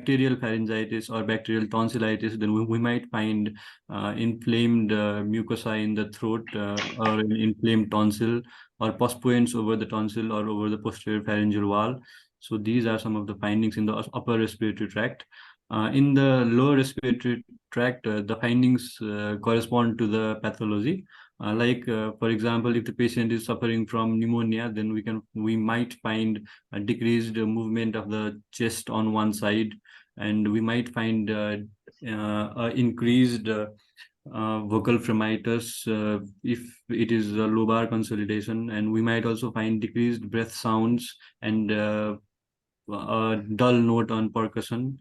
bacterial pharyngitis or bacterial tonsillitis, then we might find inflamed mucosa in the throat, or an inflamed tonsil, or pus over the tonsil or over the posterior pharyngeal wall. So these are some of the findings in the upper respiratory tract. In the lower respiratory tract, the findings correspond to the pathology. For example, if the patient is suffering from pneumonia, then we might find a decreased movement of the chest on one side, and we might find increased vocal phrematous if it is a lobar consolidation, and we might also find decreased breath sounds and a dull note on percussion.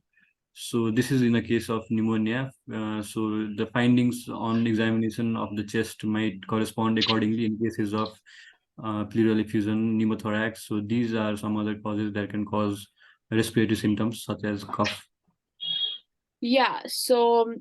So this is in the case of pneumonia. So the findings on examination of the chest might correspond accordingly in cases of pleural effusion, pneumothorax. So these are some other causes that can cause respiratory symptoms such as cough. Yeah, so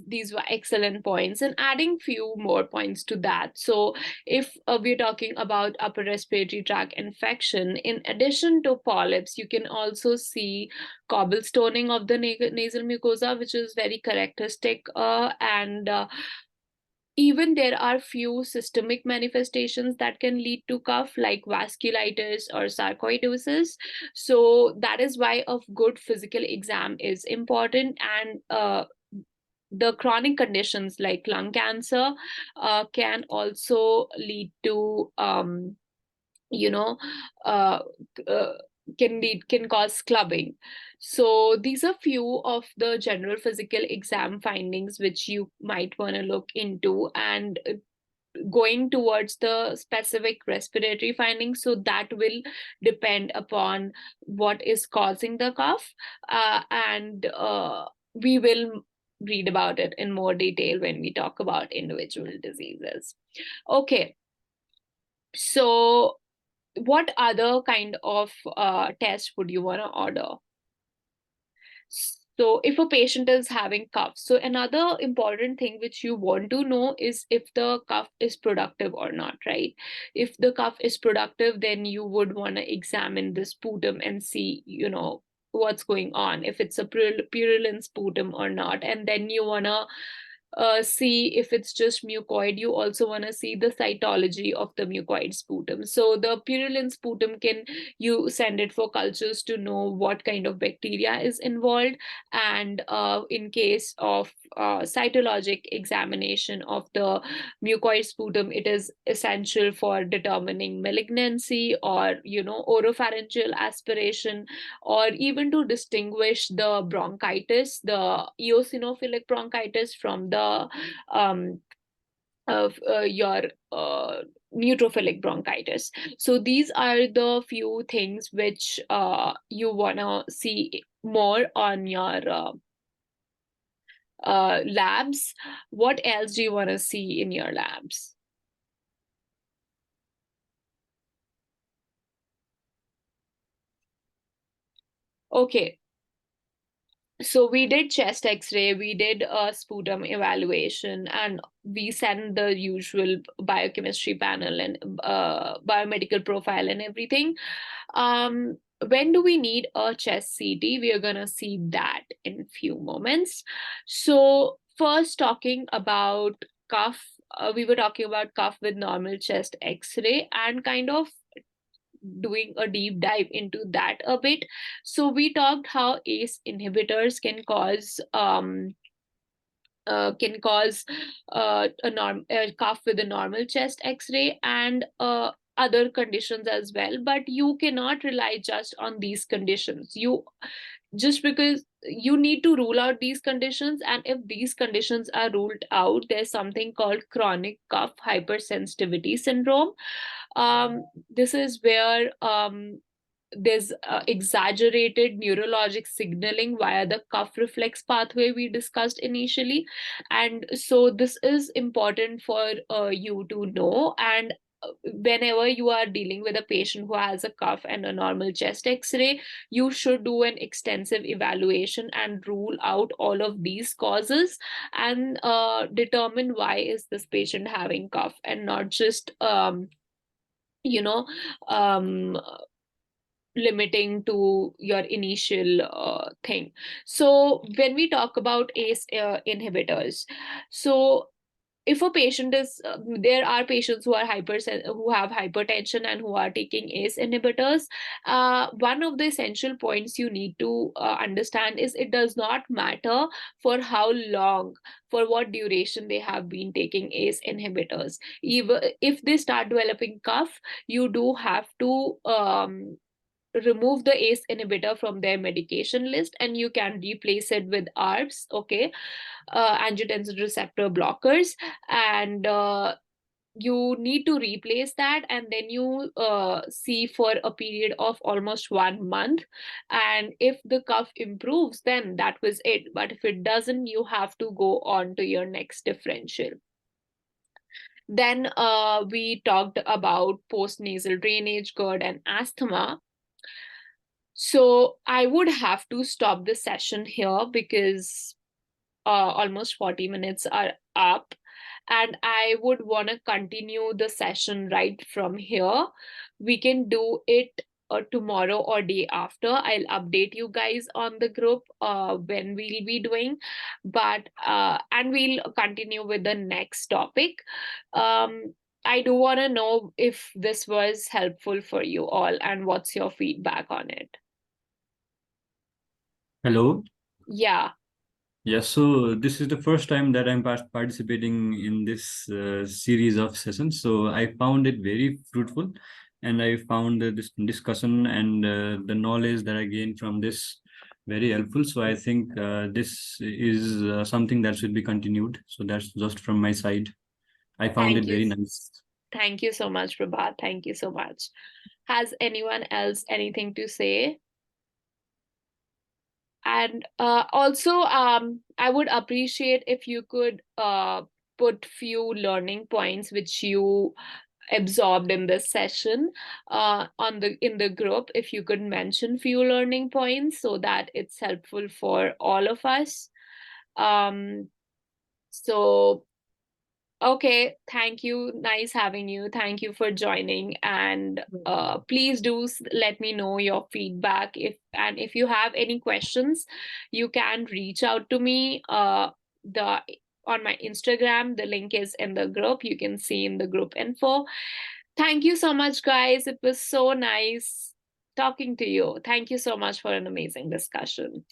these were excellent points, and adding few more points to that. So if we're talking about upper respiratory tract infection, in addition to polyps, you can also see cobblestoning of the nasal mucosa, which is very characteristic, and even there are few systemic manifestations that can lead to cough, like vasculitis or sarcoidosis. So that is why a good physical exam is important. And the chronic conditions like lung cancer can also lead to you know uh, uh, can cause clubbing. So these are few of the general physical exam findings which you might want to look into, and going towards the specific respiratory findings, so that will depend upon what is causing the cough, and we will read about it in more detail when we talk about individual diseases. Okay, so what other kind of test would you want to order? So if a patient is having cough, so another important thing which you want to know is if the cough is productive or not, right? If the cough is productive, then you would want to examine the sputum and see, what's going on, if it's a purulent sputum or not. And then you want to see if it's just mucoid. You also want to see the cytology of the mucoid sputum. So the purulent sputum, can you send it for cultures to know what kind of bacteria is involved. And in case of cytologic examination of the mucoid sputum, it is essential for determining malignancy or oropharyngeal aspiration, or even to distinguish the bronchitis, the eosinophilic bronchitis, from the your neutrophilic bronchitis. So these are the few things which you want to see more on your labs. What else do you want to see in your labs? Okay, so we did chest x-ray, we did a sputum evaluation, and we sent the usual biochemistry panel and biomedical profile and everything. When do we need a chest CT? We are gonna see that in few moments. So first, talking about cough, we were talking about cough with normal chest x-ray, and kind of doing a deep dive into that a bit. So we talked how ACE inhibitors can cause a cough with a normal chest X-ray, and other conditions as well. But you cannot rely just on these conditions. Just because you need to rule out these conditions, and if these conditions are ruled out, there's something called chronic cough hypersensitivity syndrome. This is where there's exaggerated neurologic signaling via the cough reflex pathway we discussed initially. And so this is important for you to know. And whenever you are dealing with a patient who has a cough and a normal chest x-ray, you should do an extensive evaluation and rule out all of these causes, and determine why is this patient having cough, and not just you know um limiting to your initial thing. So when we talk about ACE inhibitors, so if a patient is there are patients who are who have hypertension and who are taking ACE inhibitors, one of the essential points you need to understand is it does not matter for how long, for what duration they have been taking ACE inhibitors. Even if they start developing cough, you do have to remove the ACE inhibitor from their medication list, and you can replace it with ARBs, okay, angiotensin receptor blockers, and you need to replace that, and then you see for a period of almost 1 month, and if the cough improves, then that was it. But if it doesn't, you have to go on to your next differential. Then we talked about postnasal drainage, GERD, and asthma. So I would have to stop the session here because almost 40 minutes are up, and I would want to continue the session right from here. We can do it tomorrow or day after. I'll update you guys on the group when we'll be doing, but and we'll continue with the next topic. I do want to know if this was helpful for you all and what's your feedback on it. Hello. Yeah. Yes, so this is the first time that I'm participating in this series of sessions. So I found it very fruitful, and I found this discussion and the knowledge that I gained from this very helpful. So I think this is something that should be continued. So that's just from my side. I found it Thank you. very nice. Thank you so much, Prabhat. Thank you so much. Has anyone else anything to say? And also, I would appreciate if you could put few learning points which you absorbed in this session in the group. If you could mention few learning points so that it's helpful for all of us. So okay, thank you. Nice having you. Thank you for joining. And please do let me know your feedback. If you have any questions, you can reach out to me. The on my Instagram, the link is in the group. You can see in the group info. Thank you so much, guys. It was so nice talking to you. Thank you so much for an amazing discussion.